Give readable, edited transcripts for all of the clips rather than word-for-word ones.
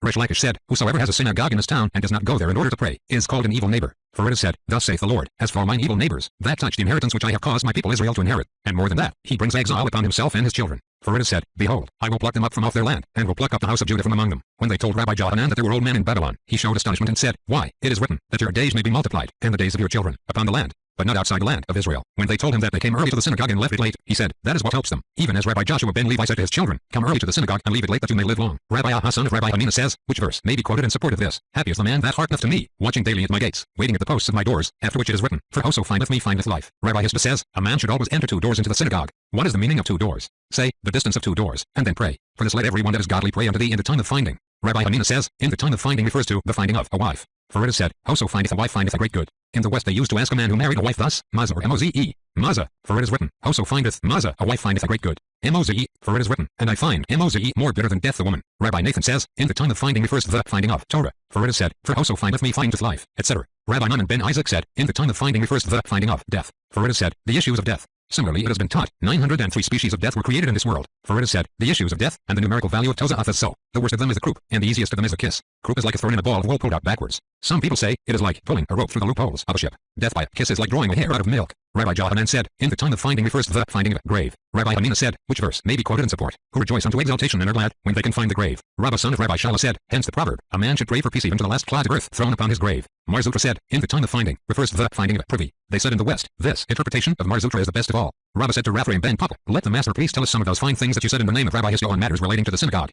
Rish Lakish said, whosoever has a synagogue in his town and does not go there in order to pray, is called an evil neighbor. For it is said, thus saith the Lord, as for mine evil neighbors, that touch the inheritance which I have caused my people Israel to inherit, and more than that, he brings exile upon himself and his children. For it is said, behold, I will pluck them up from off their land, and will pluck up the house of Judah from among them. When they told Rabbi Johanan that there were old men in Babylon, he showed astonishment and said, why, it is written, that your days may be multiplied, and the days of your children, upon the land, but not outside the land of Israel. When they told him that they came early to the synagogue and left it late, he said, that is what helps them. Even as Rabbi Joshua ben Levi said to his children, come early to the synagogue and leave it late that you may live long. Rabbi Aha son of Rabbi Amidah says, which verse may be quoted in support of this, happy is the man that hearkeneth to me, watching daily at my gates, waiting at the posts of my doors, after which it is written, for whoso findeth me findeth life. Rabbi Hisda says, a man should always enter 2 doors into the synagogue. What is the meaning of 2 doors? Say, the distance of 2 doors, and then pray. For this let every one that is godly pray unto thee in the time of finding. Rabbi Hanina says, in the time of finding refers to the finding of a wife. For it is said, whoso findeth a wife findeth a great good. In the West they used to ask a man who married a wife thus, Maza or M-O-Z-E, Maza, for it is written, whoso findeth Maza a wife findeth a great good. M-O-Z-E, for it is written, and I find M-O-Z-E more bitter than death the woman. Rabbi Nathan says, in the time of finding refers to the finding of Torah. For it is said, for whoso findeth me findeth life, etc. Rabbi Naaman ben Isaac said, in the time of finding refers to the finding of death. For it is said, the issues of death. Similarly, it has been taught, 903 species of death were created in this world. For it is said, the issues of death, and the numerical value of Toza'ath is so. The worst of them is the croup, and the easiest of them is the kiss. Croup is like a thrown in a ball of wool pulled out backwards. Some people say, it is like pulling a rope through the loopholes of a ship. Death by a kiss is like drawing a hair out of milk. Rabbi Johanan said, in the time of finding refers to the finding of a grave. Rabbi Hanina said, which verse may be quoted in support, who rejoice unto exaltation and are glad, when they can find the grave. Rabbi son of Rabbi Shiloh said, hence the proverb, a man should pray for peace even to the last clod of earth thrown upon his grave. Marzutra said, in the time of finding, refers to the finding of privy. They said in the West, this interpretation of Marzutra is the best of all. Rabbi said to Raphraim ben Papa, let the master please tell us some of those fine things that you said in the name of Rabbi Hisda on matters relating to the synagogue.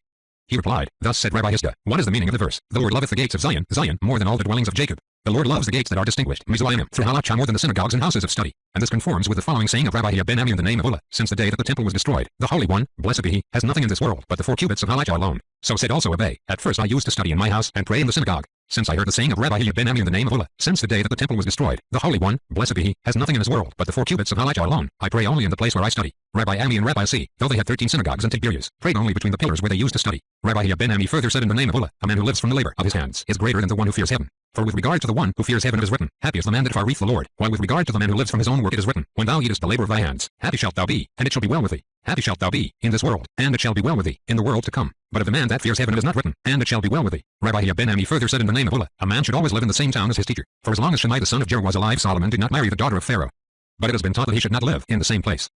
He replied, thus said Rabbi Hisda, what is the meaning of the verse? The Lord loveth the gates of Zion, Zion, more than all the dwellings of Jacob. The Lord loves the gates that are distinguished, Mizraim, through Halachah more than the synagogues and houses of study. And this conforms with the following saying of Rabbi Hiya ben Ami in the name of Allah, since the day that the temple was destroyed, the Holy One, blessed be he, has nothing in this world but the 4 cubits of Halachah alone. So said also Abay, at first I used to study in my house and pray in the synagogue. Since I heard the saying of Rabbi Hiya ben Ami in the name of Allah, since the day that the temple was destroyed, the Holy One, blessed be he, has nothing in this world but the 4 cubits of Halachah alone, I pray only in the place where I study. Rabbi Ami and Rabbi C, though they had 13 synagogues and Tiberias, prayed only between the pillars where they used to study. Rabbi Hiya ben Ami further said in the name of Allah, a man who lives from the labor of his hands is greater than the one who fears heaven. For with regard to the one who fears heaven it is written, happy is the man that fareth the Lord, while with regard to the man who lives from his own work it is written, when thou eatest the labor of thy hands, happy shalt thou be, and it shall be well with thee. Happy shalt thou be, in this world, and it shall be well with thee, in the world to come. But of the man that fears heaven it is not written, and it shall be well with thee. Rabbi Hiya ben Ami further said in the name of Allah, a man should always live in the same town as his teacher. For as long as Shema the son of Jer was alive Solomon did not marry the daughter of Pharaoh. But it has been taught that he should not live in the same place.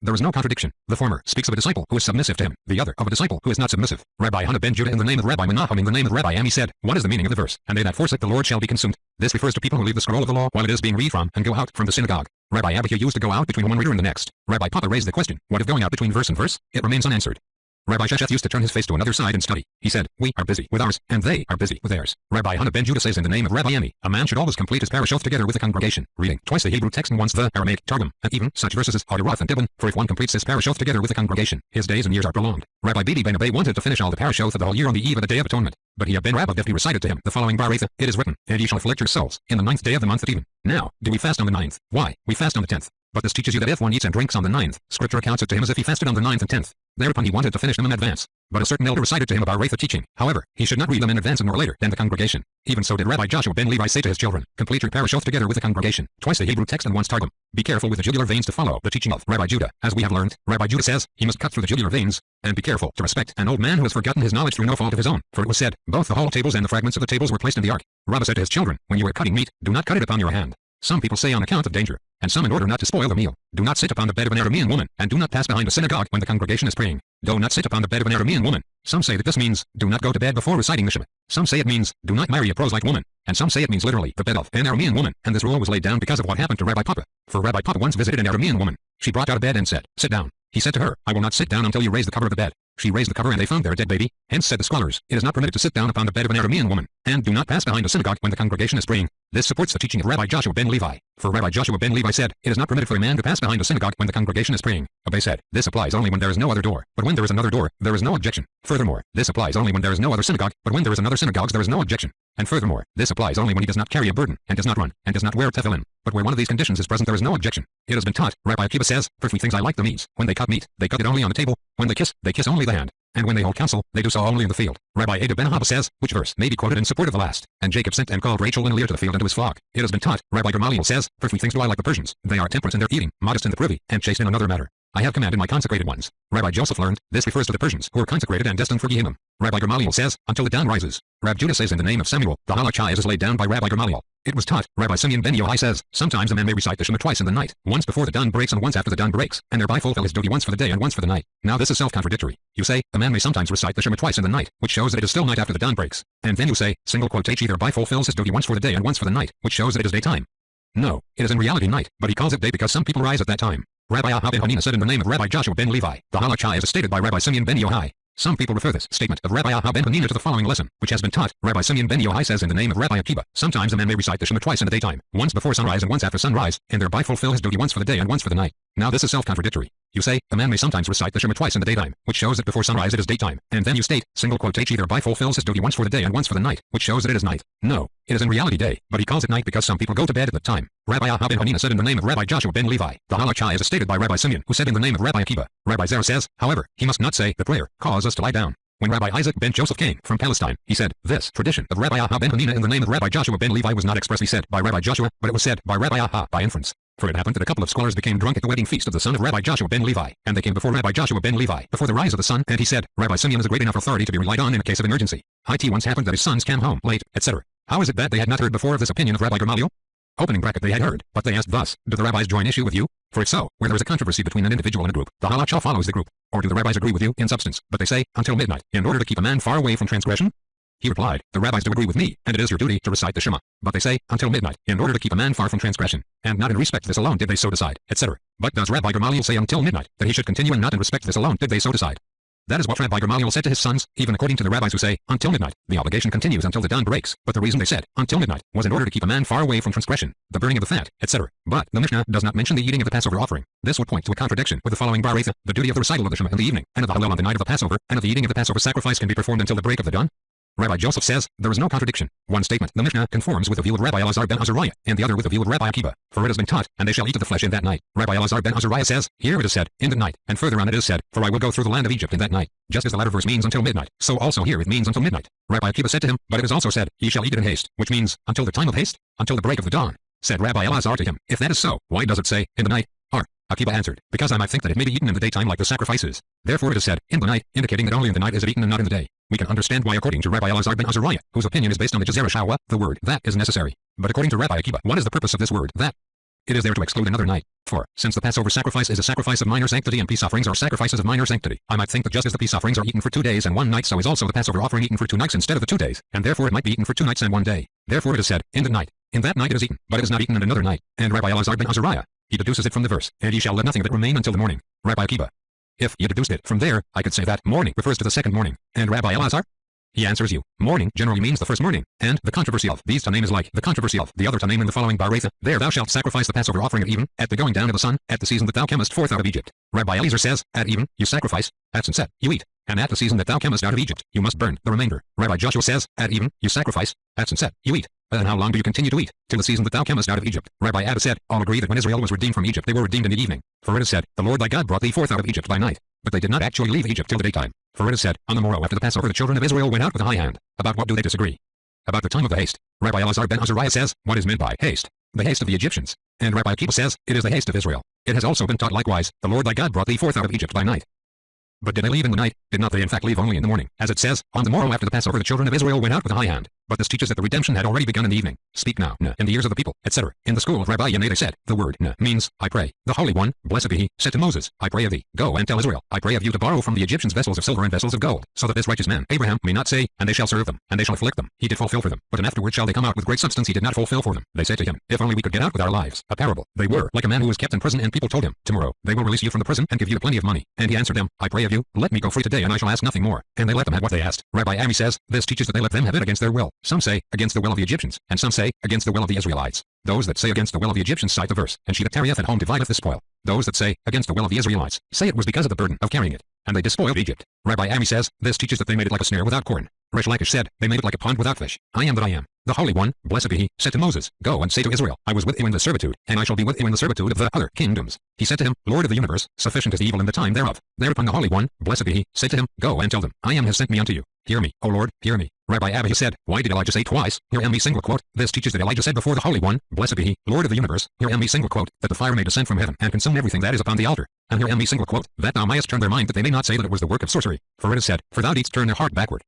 There is no contradiction. The former speaks of a disciple who is submissive to him, the other of a disciple who is not submissive. Rabbi Hannah ben Judah in the name of Rabbi Menachem in the name of Rabbi Ami said, what is the meaning of the verse? And they that forsake the Lord shall be consumed. This refers to people who leave the scroll of the law while it is being read from and go out from the synagogue. Rabbi Abba used to go out between one reader and the next. Rabbi Papa raised the question, what if going out between verse and verse? It remains unanswered. Rabbi Shesheth used to turn his face to another side and study. He said, we are busy with ours, and they are busy with theirs. Rabbi Hannah ben Judah says in the name of Rabbi Ami, a man should always complete his parashoth together with the congregation, reading twice the Hebrew text and once the Aramaic Targum, and even such verses as Hadaroth and Dibon, for if one completes his parashoth together with the congregation, his days and years are prolonged. Rabbi Bidi ben Abay wanted to finish all the parashoth of the whole year on the eve of the Day of Atonement. But he had ben Rabba Bifti recited to him the following Baratha, it is written, and ye shall afflict your souls, in the 9th day of the month at even. Now, do we fast on the 9th? Why? We fast on the 10th. But this teaches you that if one eats and drinks on the 9th, Scripture accounts it to him as if he fasted on the 9th and 10th. Thereupon he wanted to finish them in advance. But a certain elder recited to him about Ratha teaching. However, he should not read them in advance nor later than the congregation. Even so did Rabbi Joshua ben Levi say to his children, complete your parashoth together with the congregation, twice the Hebrew text and once Targum. Be careful with the jugular veins to follow the teaching of Rabbi Judah. As we have learned, Rabbi Judah says, he must cut through the jugular veins, and be careful to respect an old man who has forgotten his knowledge through no fault of his own. For it was said, both the whole tables and the fragments of the tables were placed in the ark. Rabbi said to his children, when you are cutting meat, do not cut it upon your hand. Some people say on account of danger, and some in order not to spoil the meal. Do not sit upon the bed of an Aramean woman, and do not pass behind a synagogue when the congregation is praying. Do not sit upon the bed of an Aramean woman. Some say that this means, do not go to bed before reciting the Shema. Some say it means, do not marry a proselyte woman. And some say it means literally, the bed of an Aramean woman, and this rule was laid down because of what happened to Rabbi Papa. For Rabbi Papa once visited an Aramean woman. She brought out a bed and said, sit down. He said to her, I will not sit down until you raise the cover of the bed. She raised the cover and they found there a dead baby. Hence said the scholars, it is not permitted to sit down upon the bed of an Aramean woman, and do not pass behind a synagogue when the congregation is praying. This supports the teaching of Rabbi Joshua ben Levi. For Rabbi Joshua ben Levi said, it is not permitted for a man to pass behind a synagogue when the congregation is praying. Abay said, this applies only when there is no other door, but when there is another door, there is no objection. Furthermore, this applies only when there is no other synagogue, but when there is another synagogue there is no objection. And furthermore, this applies only when he does not carry a burden, and does not run, and does not wear tefillin. But where one of these conditions is present there is no objection. It has been taught, Rabbi Akiva says, for 3 things I like the meats. When they cut meat, they cut it only on the table. When they kiss only the hand. And when they hold counsel, they do so only in the field. Rabbi Ada ben Haba says, which verse may be quoted in support of the last. And Jacob sent and called Rachel and Leah to the field and to his flock. It has been taught, Rabbi Gamaliel says, for 3 things do I like the Persians. They are temperate in their eating, modest in the privy, and chaste in another matter. I have commanded my consecrated ones. Rabbi Joseph learned, this refers to the Persians who are consecrated and destined for Gehinnom. Rabbi Gamaliel says, until the dawn rises. Rab Judah says in the name of Samuel, the halachah is laid down by Rabbi Gamaliel. It was taught. Rabbi Simeon ben Yohai says, sometimes a man may recite the Shema twice in the night, once before the dawn breaks and once after the dawn breaks, and thereby fulfill his duty once for the day and once for the night. Now this is self-contradictory. You say, a man may sometimes recite the Shema twice in the night, which shows that it is still night after the dawn breaks. And then you say, single quote either by fulfills his duty once for the day and once for the night, which shows that it is daytime. No, it is in reality night, but he calls it day because some people rise at that time. Rabbi Aha ben Hanina said in the name of Rabbi Joshua ben Levi, the halachah is stated by Rabbi Simeon ben Yohai. Some people refer this statement of Rabbi Aha ben Hanina to the following lesson, which has been taught. Rabbi Simeon ben Yohai says in the name of Rabbi Akiva, sometimes a man may recite the Shema twice in the daytime, once before sunrise and once after sunrise, and thereby fulfill his duty once for the day and once for the night. Now this is self-contradictory. You say, a man may sometimes recite the Shema twice in the daytime, which shows that before sunrise it is daytime, and then you state, single quote either by fulfills his duty once for the day and once for the night, which shows that it is night. No, it is in reality day, but he calls it night because some people go to bed at that time. Rabbi Aha ben Hanina said in the name of Rabbi Joshua ben Levi, the halachah is stated by Rabbi Simeon, who said in the name of Rabbi Akiva. Rabbi Zerah says, however, he must not say the prayer, cause us to lie down. When Rabbi Isaac ben Joseph came from Palestine, he said, this tradition of Rabbi Aha ben Hanina in the name of Rabbi Joshua ben Levi was not expressly said by Rabbi Joshua, but it was said by Rabbi Aha by inference. For it happened that a couple of scholars became drunk at the wedding feast of the son of Rabbi Joshua ben Levi, and they came before Rabbi Joshua ben Levi before the rise of the sun, and he said, Rabbi Simeon is a great enough authority to be relied on in a case of emergency. It once happened that his sons came home late, etc. How is it that they had not heard before of this opinion of Rabbi Gamaliel? Opening bracket they had heard, but they asked thus, do the rabbis join issue with you? For if so, where there is a controversy between an individual and a group, the halachah follows the group. Or do the rabbis agree with you in substance, but they say, until midnight, in order to keep a man far away from transgression? He replied, the rabbis do agree with me, and it is your duty to recite the Shema. But they say, until midnight, in order to keep a man far from transgression. And not in respect this alone did they so decide, etc. But does Rabbi Gamaliel say until midnight, that he should continue, and not in respect this alone did they so decide? That is what Rabbi Gamaliel said to his sons, even according to the rabbis who say, until midnight, the obligation continues until the dawn breaks, but the reason they said, until midnight, was in order to keep a man far away from transgression, the burning of the fat, etc. But the Mishnah does not mention the eating of the Passover offering. This would point to a contradiction with the following Baratha, the duty of the recital of the Shema in the evening, and of the Hallel on the night of the Passover, and of the eating of the Passover sacrifice can be performed until the break of the dawn. Rabbi Joseph says, there is no contradiction. One statement, the Mishnah, conforms with the view of Rabbi Elazar ben Azariah, and the other with the view of Rabbi Akiva, for it has been taught, and they shall eat of the flesh in that night. Rabbi Elazar ben Azariah says, here it is said, in the night, and further on it is said, for I will go through the land of Egypt in that night. Just as the latter verse means until midnight, so also here it means until midnight. Rabbi Akiva said to him, but it is also said, ye shall eat it in haste, which means, until the time of haste, until the break of the dawn. Said Rabbi Elazar to him, if that is so, why does it say, in the night? Akiva answered, because I might think that it may be eaten in the daytime like the sacrifices. Therefore it is said, in the night, indicating that only in the night is it eaten and not in the day. We can understand why according to Rabbi Elazar ben Azariah, whose opinion is based on the Jezerah Shawa, the word that is necessary. But according to Rabbi Akiva, what is the purpose of this word that? It is there to exclude another night. For, since the Passover sacrifice is a sacrifice of minor sanctity and peace offerings are sacrifices of minor sanctity, I might think that just as the peace offerings are eaten for 2 days and 1 night, so is also the Passover offering eaten for 2 nights instead of the 2 days, and therefore it might be eaten for 2 nights and 1 day. Therefore it is said, in the night. In that night it is eaten, but it is not eaten in another night. And Rabbi Elazar ben Azariah, he deduces it from the verse, and ye shall let nothing of it remain until the morning. Rabbi Akiva, if ye deduced it from there, I could say that morning refers to the second morning. And Rabbi Elazar, he answers you, morning generally means the first morning, and the controversy of these Tanaim is like the controversy of the other Tanaim in the following Baratha, there thou shalt sacrifice the Passover offering at even, at the going down of the sun, at the season that thou camest forth out of Egypt. Rabbi Eliezer says, at even, you sacrifice, at sunset, you eat, and at the season that thou camest out of Egypt, you must burn the remainder. Rabbi Joshua says, at even, you sacrifice, at sunset, you eat. And how long do you continue to eat? Till the season that thou camest out of Egypt. Rabbi Abba said, all agree that when Israel was redeemed from Egypt they were redeemed in the evening. For it is said, the Lord thy God brought thee forth out of Egypt by night. But they did not actually leave Egypt till the daytime. For it is said, on the morrow after the Passover the children of Israel went out with a high hand. About what do they disagree? About the time of the haste. Rabbi Elazar ben Azariah says, what is meant by haste? The haste of the Egyptians. And Rabbi Akiva says, it is the haste of Israel. It has also been taught likewise, the Lord thy God brought thee forth out of Egypt by night. But did they leave in the night? Did not they in fact leave only in the morning? As it says, on the morrow after the Passover the children of Israel went out with a high hand. But this teaches that the redemption had already begun in the evening. Speak now, in the ears of the people, etc. In the school of Rabbi Yannai they said, the word means, I pray. The Holy One, blessed be he, said to Moses, I pray of thee, go and tell Israel, I pray of you to borrow from the Egyptians vessels of silver and vessels of gold, so that this righteous man, Abraham, may not say, and they shall serve them, and they shall afflict them. He did fulfill for them, but afterward shall they come out with great substance he did not fulfill for them. They said to him, if only we could get out with our lives. A parable. They were like a man who was kept in prison, and people told him, tomorrow, they will release you from the prison and give you plenty of money. And he answered them, I pray of you, let me go free today and I shall ask nothing more. And they let them have what they asked. Rabbi Ami says, this teaches that they let them have it against their will. Some say, against the will of the Egyptians, and some say, against the will of the Israelites. Those that say against the will of the Egyptians cite the verse, and she that tarrieth at home divideth the spoil. Those that say, against the will of the Israelites, say it was because of the burden of carrying it, and they despoiled Egypt. Rabbi Ami says, this teaches that they made it like a snare without corn. Resh Lakish said, they made it like a pond without fish. I am that I am. The Holy One, blessed be he, said to Moses, go and say to Israel, I was with you in the servitude, and I shall be with you in the servitude of the other kingdoms. He said to him, Lord of the universe, sufficient is the evil in the time thereof. Thereupon the Holy One, blessed be he, said to him, go and tell them, I am has sent me unto you. Hear me, O Lord, hear me. Rabbi Abba said, why did Elijah say twice, here am me single quote, this teaches that Elijah said before the Holy One, blessed be he, Lord of the universe, here am me single quote, that the fire may descend from heaven and consume everything that is upon the altar. And here am me single quote, that thou mayest turn their mind that they may not say that it was the work of sorcery. For it is said, for thou didst turn their heart backward.